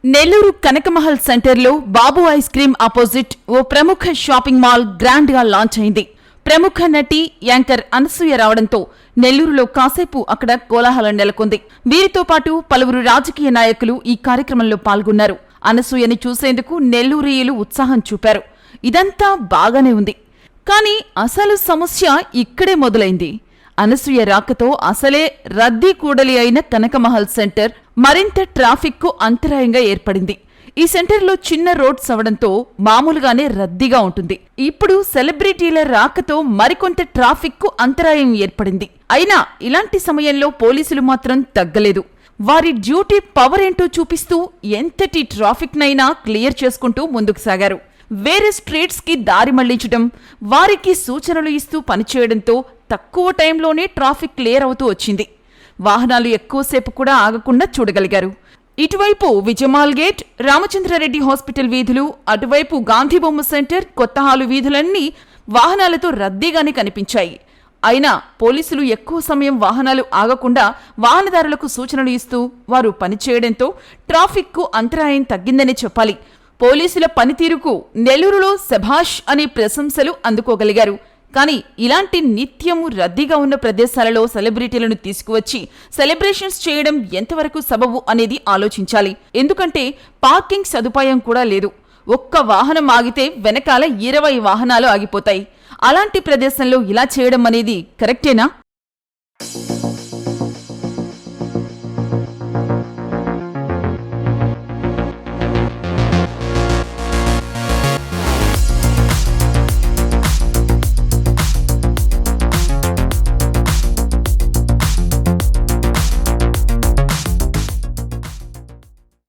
నెల్లూరు కనకమహల్ సెంటర్లో బాబు ice cream opposite ఓ ప్రముఖ shopping mall grand గా లాంచ్ అయింది. ప్రముఖ నటి యాంకర్ అనసూయ రావడంతో నెల్లూరులో కాసేపు అక్కడ కోలాహలం నెలకొంది. వీరితో పాటు పలువురు రాజకీయ నాయకులు ఈ కార్యక్రమంలో పాల్గొన్నారు. అనసూయని చూసేందుకు నెల్లూరీయులు ఉత్సాహం చూపారు. ఇదంతా బాగానే ఉంది. కానీ అసలు సమస్య ఇక్కడే మొదలైంది. అనసూయ రాకతో అసలే రద్దీ కూడలి అయిన కనకమహల్ సెంటర్ మరింత ట్రాఫిక్కు అంతరాయంగా ఏర్పడింది. ఈ సెంటర్లో చిన్న రోడ్స్ అవడంతో మామూలుగానే రద్దీగా ఉంటుంది. ఇప్పుడు సెలబ్రిటీల రాకతో మరికొంత ట్రాఫిక్కు అంతరాయం ఏర్పడింది. అయినా ఇలాంటి సమయంలో పోలీసులు మాత్రం తగ్గలేదు. వారి డ్యూటీ పవర్ ఏంటో చూపిస్తూ ఎంతటి ట్రాఫిక్నైనా క్లియర్ చేసుకుంటూ ముందుకు సాగారు. వేరే స్ట్రీట్స్ కి దారి మళ్లించడం, వారికి సూచనలు ఇస్తూ పనిచేయడంతో తక్కువ టైంలోనే ట్రాఫిక్ క్లియర్ అవుతూ వచ్చింది. వాహనాలు ఎక్కువసేపు కూడా ఆగకుండా చూడగలిగారు. ఇటువైపు విజయమాల్ గేట్, రామచంద్రారెడ్డి హాస్పిటల్ వీధులు, అటువైపు గాంధీబొమ్మ సెంటర్, కొత్తహాలు వీధులన్నీ వాహనాలతో రద్దీగానే కనిపించాయి. అయినా పోలీసులు ఎక్కువ సమయం వాహనాలు ఆగకుండా వాహనదారులకు సూచనలు ఇస్తూ వారు పనిచేయడంతో ట్రాఫిక్కు అంతరాయం తగ్గిందనే చెప్పాలి. పోలీసుల పనితీరుకు నెల్లూరులో శభాష్ అనే ప్రశంసలు అందుకోగలిగారు. కానీ ఇలాంటి నిత్యము రద్దీగా ఉన్న ప్రదేశాలలో సెలబ్రిటీలను తీసుకువచ్చి సెలబ్రేషన్స్ చేయడం ఎంతవరకు సబబు అనేది ఆలోచించాలి. ఎందుకంటే పార్కింగ్ సదుపాయం కూడా లేదు. ఒక్క వాహనం ఆగితే వెనకాల 20 వాహనాలు ఆగిపోతాయి. అలాంటి ప్రదేశంలో ఇలా చేయడం అనేది కరెక్టేనా?